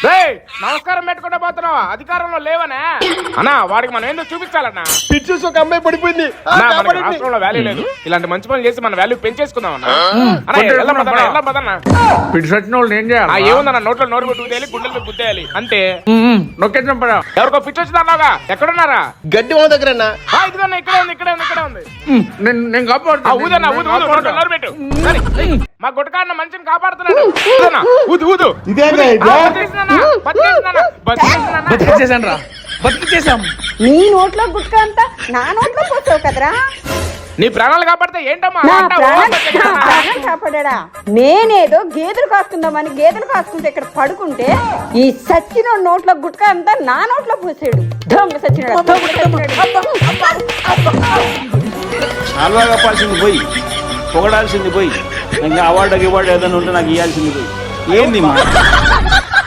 నమస్కారం పెట్టుకుంటా పోతున్నావా? అధికారంలో లేవనే అన్నా. వాడికి మనం ఏందో చూపించాలన్నా. పిచ్చి చూసి ఒక అమ్మాయి పడిపోయింది. రాష్ట్రంలో వాల్యూ లేదు. ఇలాంటి మంచి పనులు చేసి మన వాల్యూ పెంచేసుకుందాం అన్నా. ఏముందన్న, నోట్లో నోరు పెట్టి గుద్దేయాలి, గుండెలు మీద గుద్దేయాలి అంతే. నొక్కేద్దాం పడా. ఎవరికో పిచ్చి వచ్చిందన్నావుగా, ఎక్కడున్నారా? గడ్డి మా దగ్గర ఇదిగోన్నా, ఇక్కడే ఉంది, ఇక్కడే ఉంది, ఇక్కడే ఉంది. నేను కాపాడుతా. ఊదన్నా, ఊదు ఊదు, నోరు పెట్టు. మా గుట్టకాన్న మంచిని కాపాడుతున్నాడు. ఊదు ఊదు. బతికించేసాను రా, బతికించేసాం. నీ నోట్లో గుట్క అంతా నా నోట్లో పోసావు కదరా. నీ ప్రాణాలు కాపాడితే ఏంటమ్మా? నా ప్రాణం కాపాడా. నేనేదో గేదెలు కాసుకుందామని గేదెలు కాసుకుంటే ఇక్కడ పడుకుంటే ఈ సచ్చిన నోట్లో గుట్క అంతా నా నోట్లో పోసాడు. దొంగ సచ్చినాడు. అలవా కప్పాల్సింది పోయి, పొగడాల్సింది పోయి, ఇంకా అవార్డు ఏదైనా ఉంటే నాకు ఇవ్వాల్సింది పోయి. ఏంది మా